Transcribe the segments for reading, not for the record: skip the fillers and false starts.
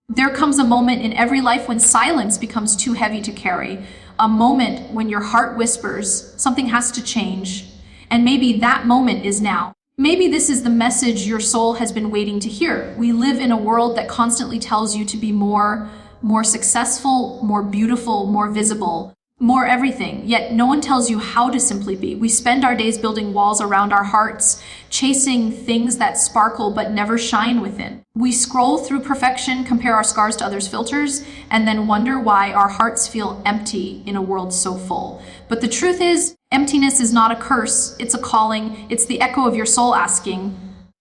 There comes a moment in every life when silence becomes too heavy to carry, a moment when your heart whispers, something has to change, and maybe that moment is now. Maybe this is the message your soul has been waiting to hear. We live in a world that constantly tells you to be more successful, more beautiful, more visible, more everything, yet no one tells you how to simply be. We spend our days building walls around our hearts, chasing things that sparkle but never shine within. We scroll through perfection, compare our scars to others' filters, and then wonder why our hearts feel empty in a world so full. But the truth is, emptiness is not a curse, it's a calling. It's the echo of your soul asking,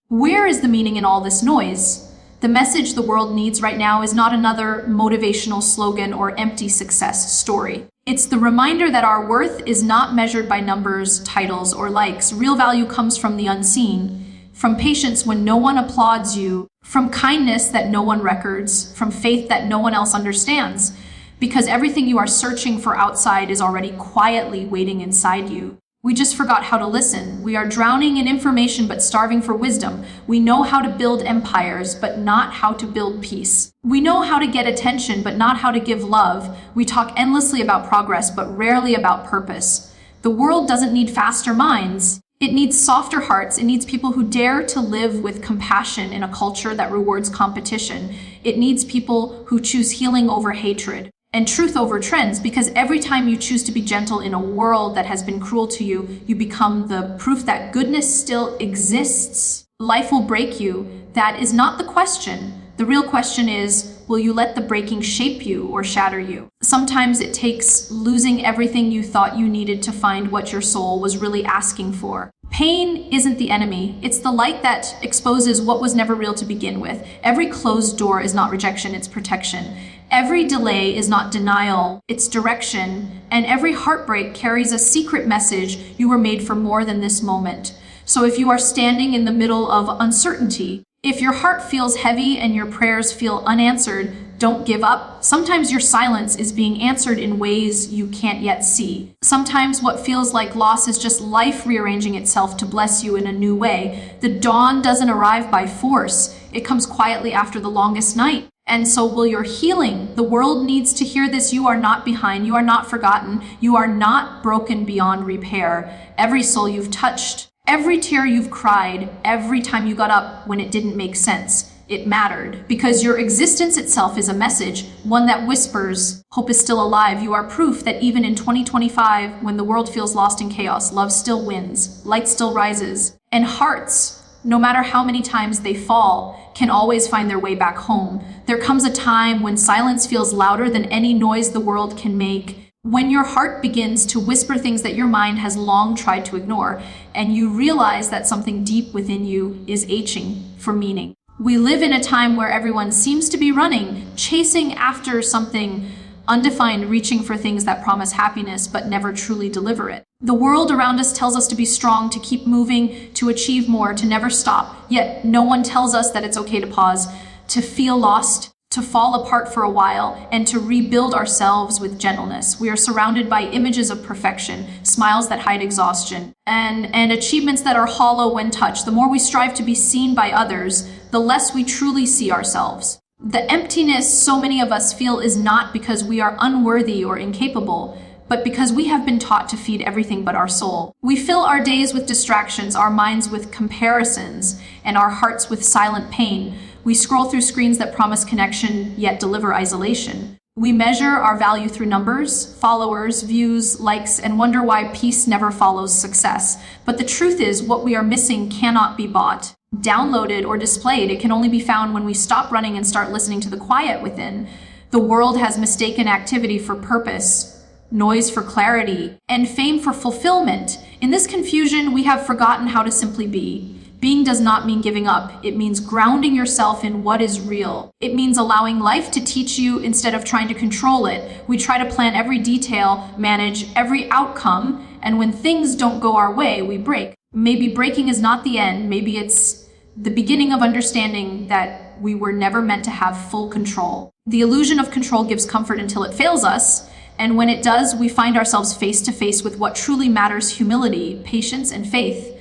where is the meaning in all this noise? The message the world needs right now is not another motivational slogan or empty success story. It's the reminder that our worth is not measured by numbers, titles, or likes. Real value comes from the unseen, from patience when no one applauds you, from kindness that no one records, from faith that no one else understands, because everything you are searching for outside is already quietly waiting inside you. We just forgot how to listen. We are drowning in information but starving for wisdom. We know how to build empires but not how to build peace. We know how to get attention but not how to give love. We talk endlessly about progress but rarely about purpose. The world doesn't need faster minds. It needs softer hearts. It needs people who dare to live with compassion in a culture that rewards competition. It needs people who choose healing over hatred and truth over trends, because every time you choose to be gentle in a world that has been cruel to you, you become the proof that goodness still exists. Life will break you. That is not the question. The real question is, will you let the breaking shape you or shatter you? Sometimes it takes losing everything you thought you needed to find what your soul was really asking for. Pain isn't the enemy. It's the light that exposes what was never real to begin with. Every closed door is not rejection, it's protection. Every delay is not denial, it's direction. And every heartbreak carries a secret message: you were made for more than this moment. So if you are standing in the middle of uncertainty, if your heart feels heavy and your prayers feel unanswered, don't give up. Sometimes your silence is being answered in ways you can't yet see. Sometimes what feels like loss is just life rearranging itself to bless you in a new way. The dawn doesn't arrive by force. It comes quietly after the longest night. And so will your healing. The world needs to hear this. You are not behind. You are not forgotten. You are not broken beyond repair. Every soul you've touched, every tear you've cried, every time you got up when it didn't make sense, it mattered, because your existence itself is a message, one that whispers, hope is still alive. You are proof that even in 2025, when the world feels lost in chaos, love still wins, light still rises, and hearts, no matter how many times they fall, can always find their way back home. There comes a time when silence feels louder than any noise the world can make, when your heart begins to whisper things that your mind has long tried to ignore, and you realize that something deep within you is aching for meaning. We live in a time where everyone seems to be running, chasing after something undefined, reaching for things that promise happiness but never truly deliver it. The world around us tells us to be strong, to keep moving, to achieve more, to never stop. Yet no one tells us that it's okay to pause, to feel lost, to fall apart for a while, and to rebuild ourselves with gentleness. We are surrounded by images of perfection, smiles that hide exhaustion, and achievements that are hollow when touched. The more we strive to be seen by others, the less we truly see ourselves. The emptiness so many of us feel is not because we are unworthy or incapable, but because we have been taught to feed everything but our soul. We fill our days with distractions, our minds with comparisons, and our hearts with silent pain. We scroll through screens that promise connection, yet deliver isolation. We measure our value through numbers, followers, views, likes, and wonder why peace never follows success. But the truth is, what we are missing cannot be bought, downloaded, or displayed. It can only be found when we stop running and start listening to the quiet within. The world has mistaken activity for purpose, noise for clarity, and fame for fulfillment. In this confusion, we have forgotten how to simply be. Being does not mean giving up. It means grounding yourself in what is real. It means allowing life to teach you instead of trying to control it. We try to plan every detail, manage every outcome, and when things don't go our way, we break. Maybe breaking is not the end. Maybe it's the beginning of understanding that we were never meant to have full control. The illusion of control gives comfort until it fails us, and when it does, we find ourselves face to face with what truly matters: humility, patience, and faith.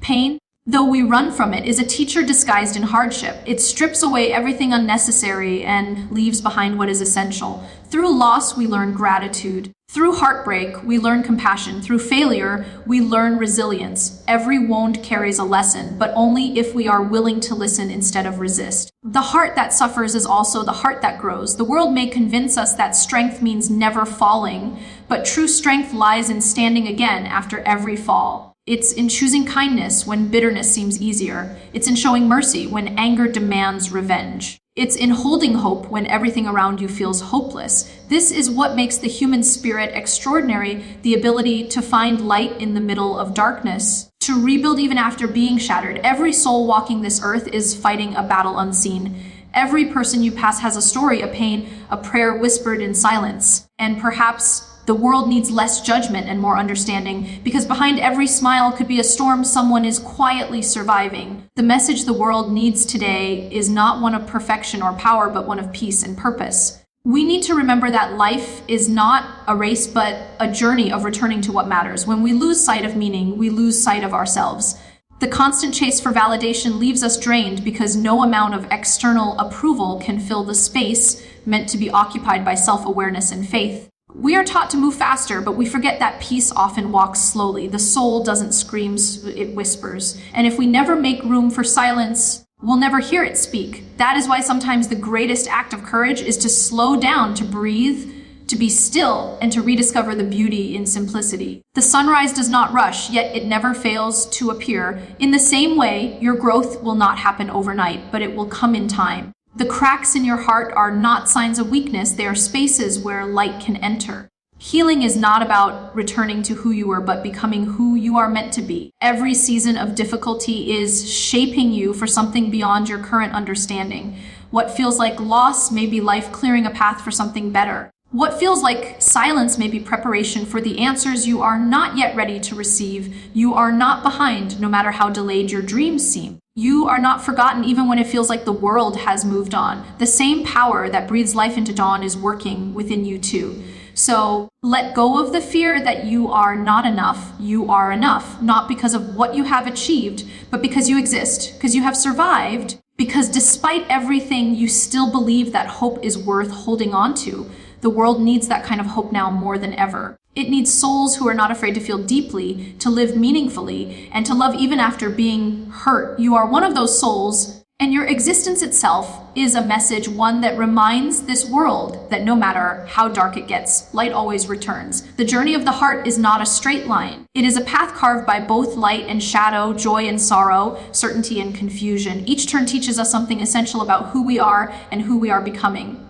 Pain, though we run from it, is a teacher disguised in hardship. It strips away everything unnecessary and leaves behind what is essential. Through loss, we learn gratitude. Through heartbreak, we learn compassion. Through failure, we learn resilience. Every wound carries a lesson, but only if we are willing to listen instead of resist. The heart that suffers is also the heart that grows. The world may convince us that strength means never falling, but true strength lies in standing again after every fall. It's in choosing kindness when bitterness seems easier. It's in showing mercy when anger demands revenge. It's in holding hope when everything around you feels hopeless. This is what makes the human spirit extraordinary, the ability to find light in the middle of darkness, to rebuild even after being shattered. Every soul walking this earth is fighting a battle unseen. Every person you pass has a story, a pain, a prayer whispered in silence. And perhaps the world needs less judgment and more understanding, because behind every smile could be a storm someone is quietly surviving. The message the world needs today is not one of perfection or power, but one of peace and purpose. We need to remember that life is not a race, but a journey of returning to what matters. When we lose sight of meaning, we lose sight of ourselves. The constant chase for validation leaves us drained because no amount of external approval can fill the space meant to be occupied by self-awareness and faith. We are taught to move faster, but we forget that peace often walks slowly. The soul doesn't scream, it whispers. And if we never make room for silence, we'll never hear it speak. That is why sometimes the greatest act of courage is to slow down, to breathe, to be still, and to rediscover the beauty in simplicity. The sunrise does not rush, yet it never fails to appear. In the same way, your growth will not happen overnight, but it will come in time. The cracks in your heart are not signs of weakness, they are spaces where light can enter. Healing is not about returning to who you were, but becoming who you are meant to be. Every season of difficulty is shaping you for something beyond your current understanding. What feels like loss may be life clearing a path for something better. What feels like silence may be preparation for the answers you are not yet ready to receive. You are not behind, no matter how delayed your dreams seem. You are not forgotten even when it feels like the world has moved on. The same power that breathes life into dawn is working within you too. So let go of the fear that you are not enough. You are enough, not because of what you have achieved, but because you exist, because you have survived, because despite everything, you still believe that hope is worth holding on to. The world needs that kind of hope now more than ever. It needs souls who are not afraid to feel deeply, to live meaningfully, and to love even after being hurt. You are one of those souls, and your existence itself is a message, one that reminds this world that no matter how dark it gets, light always returns. The journey of the heart is not a straight line. It is a path carved by both light and shadow, joy and sorrow, certainty and confusion. Each turn teaches us something essential about who we are and who we are becoming.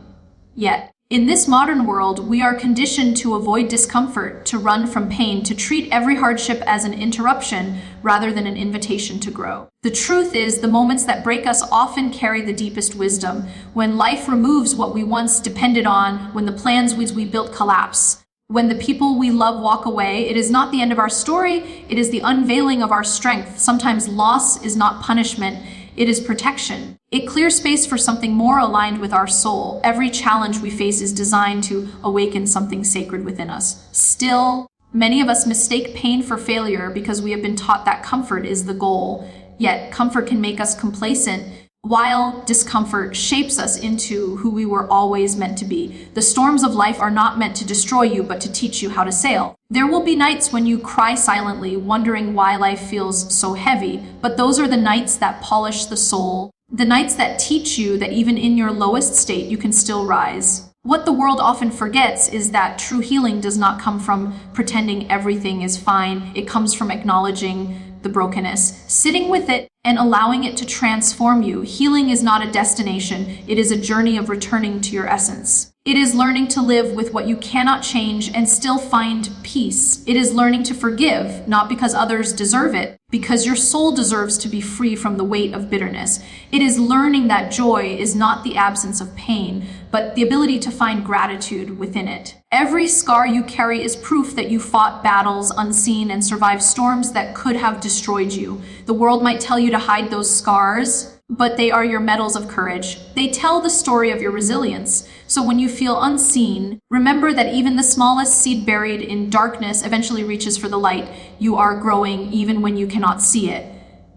Yet, in this modern world, we are conditioned to avoid discomfort, to run from pain, to treat every hardship as an interruption rather than an invitation to grow. The truth is, the moments that break us often carry the deepest wisdom. When life removes what we once depended on, when the plans we built collapse, when the people we love walk away, it is not the end of our story, it is the unveiling of our strength. Sometimes loss is not punishment, it is protection. It clears space for something more aligned with our soul. Every challenge we face is designed to awaken something sacred within us. Still, many of us mistake pain for failure because we have been taught that comfort is the goal. Yet, comfort can make us complacent, while discomfort shapes us into who we were always meant to be. The storms of life are not meant to destroy you, but to teach you how to sail. There will be nights when you cry silently, wondering why life feels so heavy, but those are the nights that polish the soul. The nights that teach you that even in your lowest state, you can still rise. What the world often forgets is that true healing does not come from pretending everything is fine. It comes from acknowledging the brokenness, sitting with it, and allowing it to transform you. Healing is not a destination. It is a journey of returning to your essence. It is learning to live with what you cannot change and still find peace. It is learning to forgive, not because others deserve it, because your soul deserves to be free from the weight of bitterness. It is learning that joy is not the absence of pain, but the ability to find gratitude within it. Every scar you carry is proof that you fought battles unseen and survived storms that could have destroyed you. The world might tell you to hide those scars, but they are your medals of courage. They tell the story of your resilience. So when you feel unseen, remember that even the smallest seed buried in darkness eventually reaches for the light. You are growing even when you cannot see it.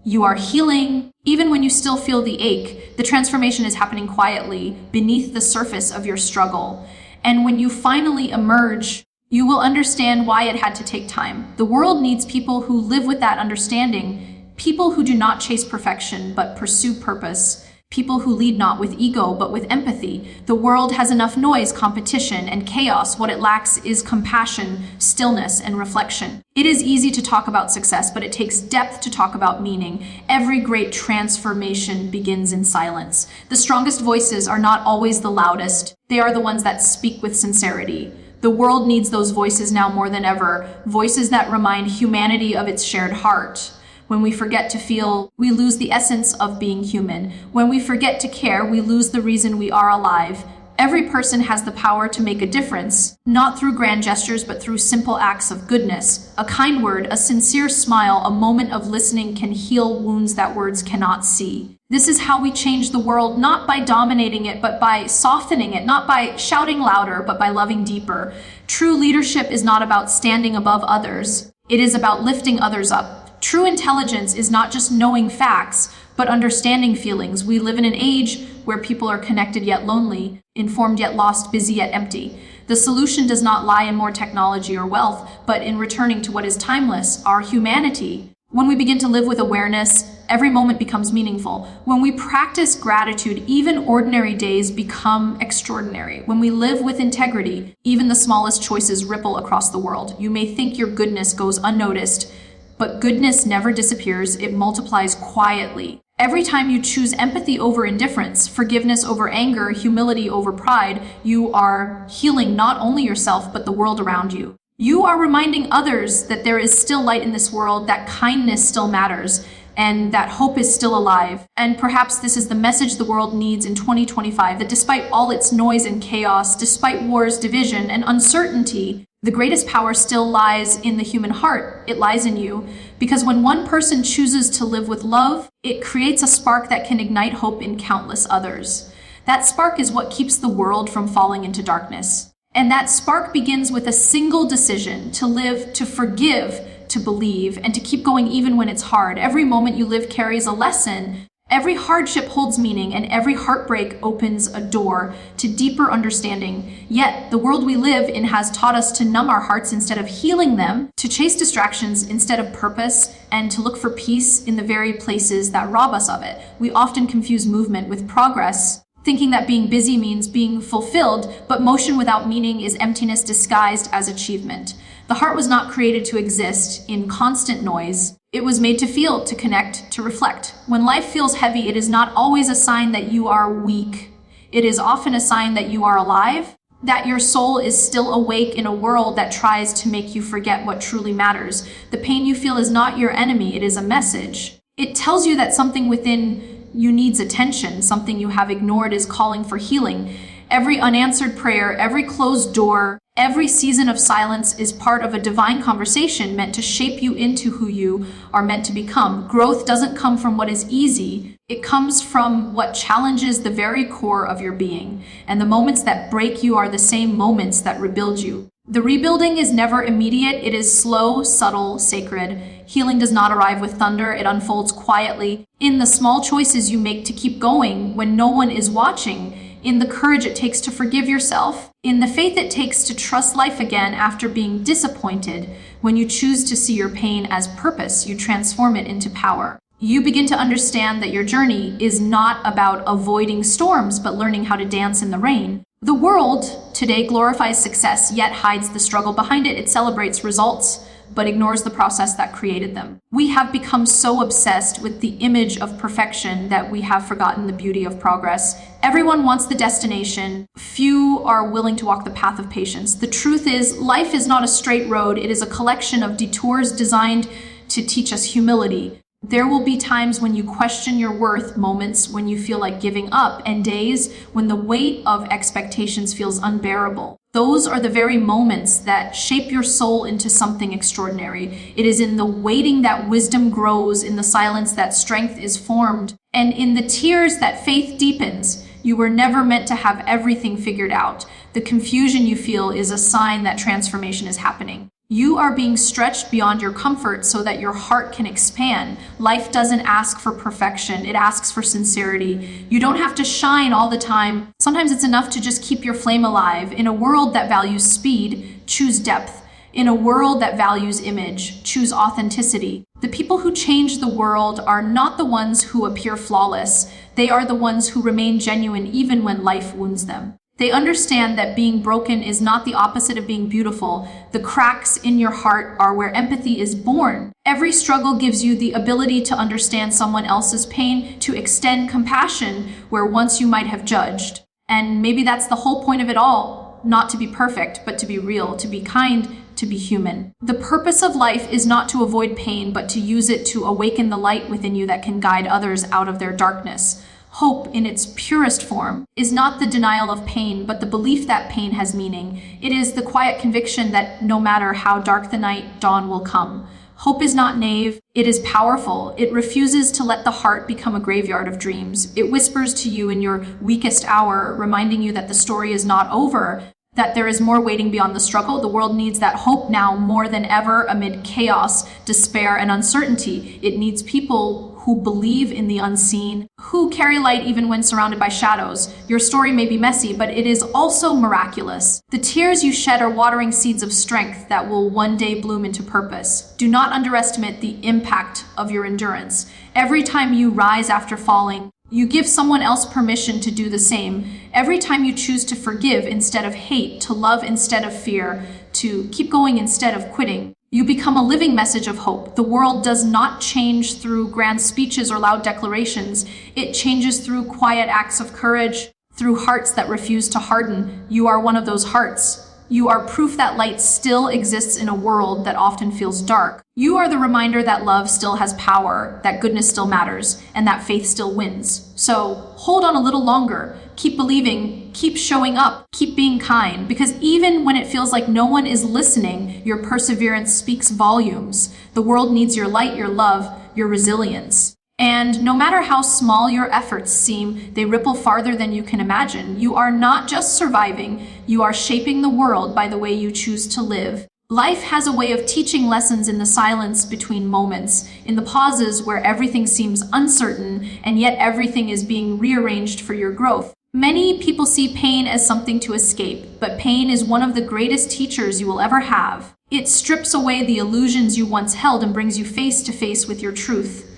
You are healing. Even when you still feel the ache, the transformation is happening quietly beneath the surface of your struggle. And when you finally emerge, you will understand why it had to take time. The world needs people who live with that understanding, people who do not chase perfection but pursue purpose, people who lead not with ego but with empathy. The world has enough noise, competition, and chaos. What it lacks is compassion, stillness, and reflection. It is easy to talk about success, but it takes depth to talk about meaning. Every great transformation begins in silence. The strongest voices are not always the loudest. They are the ones that speak with sincerity. The world needs those voices now more than ever, voices that remind humanity of its shared heart. When we forget to feel, we lose the essence of being human. When we forget to care, we lose the reason we are alive. Every person has the power to make a difference, not through grand gestures, but through simple acts of goodness. A kind word, a sincere smile, a moment of listening can heal wounds that words cannot see. This is how we change the world, not by dominating it, but by softening it, not by shouting louder, but by loving deeper. True leadership is not about standing above others. It is about lifting others up. True intelligence is not just knowing facts, but understanding feelings. We live in an age where people are connected yet lonely, informed yet lost, busy yet empty. The solution does not lie in more technology or wealth, but in returning to what is timeless, our humanity. When we begin to live with awareness, every moment becomes meaningful. When we practice gratitude, even ordinary days become extraordinary. When we live with integrity, even the smallest choices ripple across the world. You may think your goodness goes unnoticed, but goodness never disappears, it multiplies quietly. Every time you choose empathy over indifference, forgiveness over anger, humility over pride, you are healing not only yourself, but the world around you. You are reminding others that there is still light in this world, that kindness still matters, and that hope is still alive. And perhaps this is the message the world needs in 2025, that despite all its noise and chaos, despite wars, division, and uncertainty, the greatest power still lies in the human heart. It lies in you. Because when one person chooses to live with love, it creates a spark that can ignite hope in countless others. That spark is what keeps the world from falling into darkness. And that spark begins with a single decision: to live, to forgive, to believe, and to keep going even when it's hard. Every moment you live carries a lesson. Every hardship holds meaning, and every heartbreak opens a door to deeper understanding. Yet, the world we live in has taught us to numb our hearts instead of healing them, to chase distractions instead of purpose, and to look for peace in the very places that rob us of it. We often confuse movement with progress, thinking that being busy means being fulfilled, but motion without meaning is emptiness disguised as achievement. The heart was not created to exist in constant noise. It was made to feel, to connect, to reflect. When life feels heavy, it is not always a sign that you are weak. It is often a sign that you are alive, that your soul is still awake in a world that tries to make you forget what truly matters. The pain you feel is not your enemy, it is a message. It tells you that something within you needs attention, something you have ignored is calling for healing. Every unanswered prayer, every closed door, every season of silence is part of a divine conversation meant to shape you into who you are meant to become. Growth doesn't come from what is easy. It comes from what challenges the very core of your being. And the moments that break you are the same moments that rebuild you. The rebuilding is never immediate. It is slow, subtle, sacred. Healing does not arrive with thunder. It unfolds quietly in the small choices you make to keep going when no one is watching, in the courage it takes to forgive yourself, in the faith it takes to trust life again after being disappointed. When you choose to see your pain as purpose, you transform it into power. You begin to understand that your journey is not about avoiding storms, but learning how to dance in the rain. The world today glorifies success, yet hides the struggle behind it. It celebrates results, but ignores the process that created them. We have become so obsessed with the image of perfection that we have forgotten the beauty of progress. Everyone wants the destination. Few are willing to walk the path of patience. The truth is, life is not a straight road. It is a collection of detours designed to teach us humility. There will be times when you question your worth, moments when you feel like giving up, and days when the weight of expectations feels unbearable. Those are the very moments that shape your soul into something extraordinary. It is in the waiting that wisdom grows, in the silence that strength is formed, and in the tears that faith deepens. You were never meant to have everything figured out. The confusion you feel is a sign that transformation is happening. You are being stretched beyond your comfort so that your heart can expand. Life doesn't ask for perfection, it asks for sincerity. You don't have to shine all the time. Sometimes it's enough to just keep your flame alive. In a world that values speed, choose depth. In a world that values image, choose authenticity. The people who change the world are not the ones who appear flawless. They are the ones who remain genuine even when life wounds them. They understand that being broken is not the opposite of being beautiful. The cracks in your heart are where empathy is born. Every struggle gives you the ability to understand someone else's pain, to extend compassion where once you might have judged. And maybe that's the whole point of it all. Not to be perfect, but to be real, to be kind, to be human. The purpose of life is not to avoid pain, but to use it to awaken the light within you that can guide others out of their darkness. Hope, in its purest form, is not the denial of pain, but the belief that pain has meaning. It is the quiet conviction that no matter how dark the night, dawn will come. Hope is not naive, it is powerful. It refuses to let the heart become a graveyard of dreams. It whispers to you in your weakest hour, reminding you that the story is not over, that there is more waiting beyond the struggle. The world needs that hope now more than ever amid chaos, despair, and uncertainty. It needs people who believe in the unseen, who carry light even when surrounded by shadows. Your story may be messy, but it is also miraculous. The tears you shed are watering seeds of strength that will one day bloom into purpose. Do not underestimate the impact of your endurance. Every time you rise after falling, you give someone else permission to do the same. Every time you choose to forgive instead of hate, to love instead of fear, to keep going instead of quitting, you become a living message of hope. The world does not change through grand speeches or loud declarations. It changes through quiet acts of courage, through hearts that refuse to harden. You are one of those hearts. You are proof that light still exists in a world that often feels dark. You are the reminder that love still has power, that goodness still matters, and that faith still wins. So hold on a little longer. Keep believing, keep showing up, keep being kind, because even when it feels like no one is listening, your perseverance speaks volumes. The world needs your light, your love, your resilience. And no matter how small your efforts seem, they ripple farther than you can imagine. You are not just surviving, you are shaping the world by the way you choose to live. Life has a way of teaching lessons in the silence between moments, in the pauses where everything seems uncertain, and yet everything is being rearranged for your growth. Many people see pain as something to escape, but pain is one of the greatest teachers you will ever have. It strips away the illusions you once held and brings you face to face with your truth.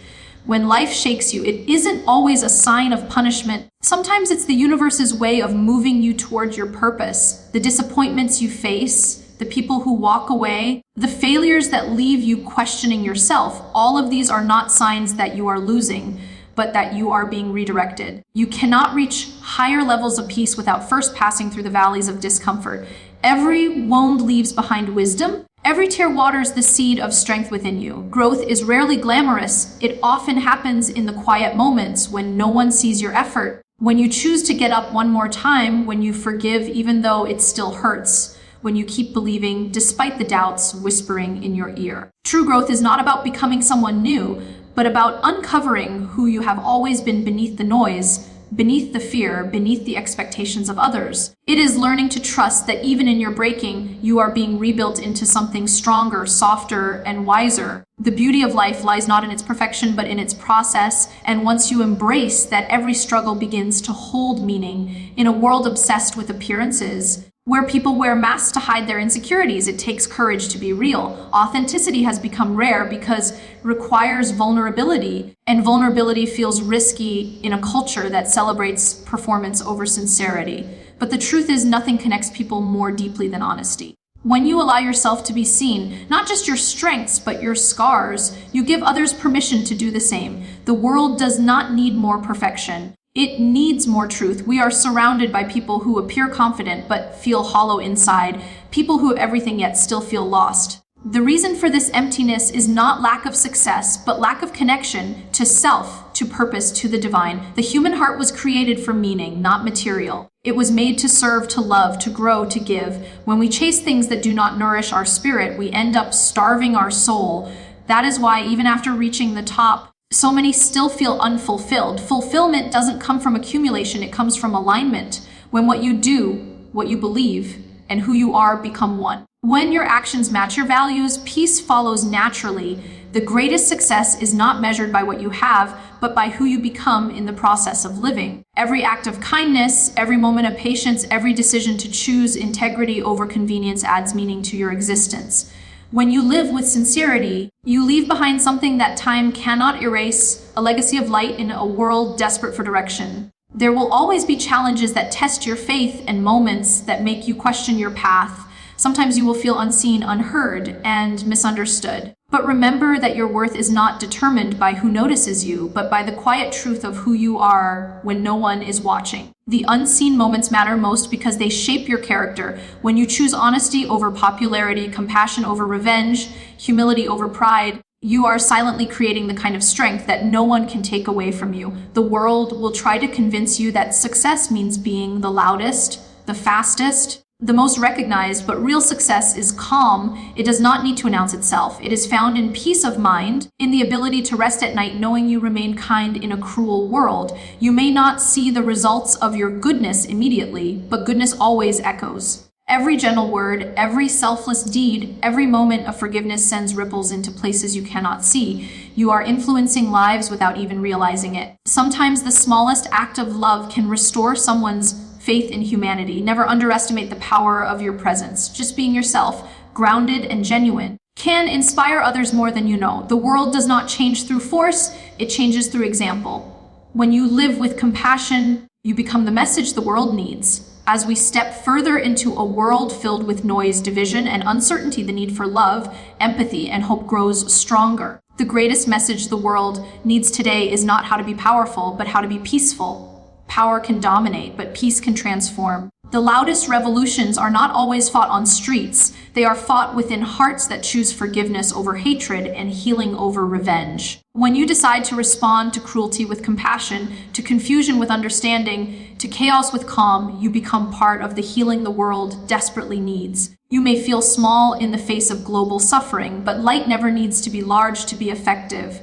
When life shakes you, it isn't always a sign of punishment. Sometimes it's the universe's way of moving you toward your purpose. The disappointments you face, the people who walk away, the failures that leave you questioning yourself, all of these are not signs that you are losing, but that you are being redirected. You cannot reach higher levels of peace without first passing through the valleys of discomfort. Every wound leaves behind wisdom. Every tear waters the seed of strength within you. Growth is rarely glamorous. It often happens in the quiet moments when no one sees your effort, when you choose to get up one more time, when you forgive even though it still hurts, when you keep believing despite the doubts whispering in your ear. True growth is not about becoming someone new, but about uncovering who you have always been beneath the noise, beneath the fear, beneath the expectations of others. It is learning to trust that even in your breaking, you are being rebuilt into something stronger, softer, and wiser. The beauty of life lies not in its perfection, but in its process. And once you embrace that, every struggle begins to hold meaning. In a world obsessed with appearances, where people wear masks to hide their insecurities, it takes courage to be real. Authenticity has become rare because it requires vulnerability, and vulnerability feels risky in a culture that celebrates performance over sincerity. But the truth is, nothing connects people more deeply than honesty. When you allow yourself to be seen, not just your strengths, but your scars, you give others permission to do the same. The world does not need more perfection. It needs more truth. We are surrounded by people who appear confident but feel hollow inside, people who have everything yet still feel lost. The reason for this emptiness is not lack of success, but lack of connection to self, to purpose, to the divine. The human heart was created for meaning, not material. It was made to serve, to love, to grow, to give. When we chase things that do not nourish our spirit, we end up starving our soul. That is why even after reaching the top, so many still feel unfulfilled. Fulfillment doesn't come from accumulation, it comes from alignment. When what you do, what you believe, and who you are become one. When your actions match your values, peace follows naturally. The greatest success is not measured by what you have, but by who you become in the process of living. Every act of kindness, every moment of patience, every decision to choose integrity over convenience adds meaning to your existence. When you live with sincerity, you leave behind something that time cannot erase, a legacy of light in a world desperate for direction. There will always be challenges that test your faith and moments that make you question your path. Sometimes you will feel unseen, unheard, and misunderstood. But remember that your worth is not determined by who notices you, but by the quiet truth of who you are when no one is watching. The unseen moments matter most because they shape your character. When you choose honesty over popularity, compassion over revenge, humility over pride, you are silently creating the kind of strength that no one can take away from you. The world will try to convince you that success means being the loudest, the fastest, the most recognized, but real success is calm. It does not need to announce itself. It is found in peace of mind, in the ability to rest at night knowing you remain kind in a cruel world. You may not see the results of your goodness immediately, but goodness always echoes. Every gentle word, every selfless deed, every moment of forgiveness sends ripples into places you cannot see. You are influencing lives without even realizing it. Sometimes the smallest act of love can restore someone's faith in humanity. Never underestimate the power of your presence. Just being yourself, grounded and genuine, can inspire others more than you know. The world does not change through force, it changes through example. When you live with compassion, you become the message the world needs. As we step further into a world filled with noise, division, and uncertainty, the need for love, empathy, and hope grows stronger. The greatest message the world needs today is not how to be powerful, but how to be peaceful. Power can dominate, but peace can transform. The loudest revolutions are not always fought on streets. They are fought within hearts that choose forgiveness over hatred and healing over revenge. When you decide to respond to cruelty with compassion, to confusion with understanding, to chaos with calm, you become part of the healing the world desperately needs. You may feel small in the face of global suffering, but light never needs to be large to be effective.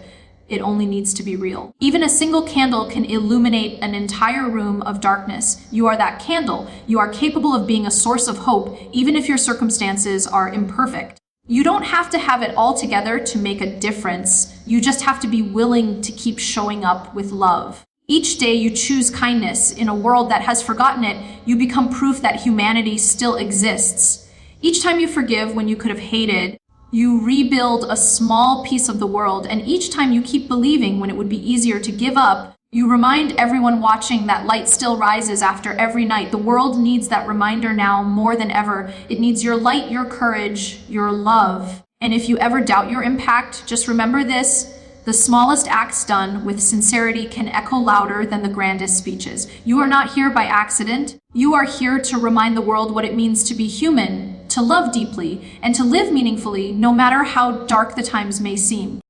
It only needs to be real. Even a single candle can illuminate an entire room of darkness. You are that candle. You are capable of being a source of hope, even if your circumstances are imperfect. You don't have to have it all together to make a difference. You just have to be willing to keep showing up with love. Each day you choose kindness in a world that has forgotten it, you become proof that humanity still exists. Each time you forgive when you could have hated, you rebuild a small piece of the world, and each time you keep believing when it would be easier to give up, you remind everyone watching that light still rises after every night. The world needs that reminder now more than ever. It needs your light, your courage, your love. And if you ever doubt your impact, just remember this: the smallest acts done with sincerity can echo louder than the grandest speeches. You are not here by accident. You are here to remind the world what it means to be human, to love deeply, and to live meaningfully, no matter how dark the times may seem.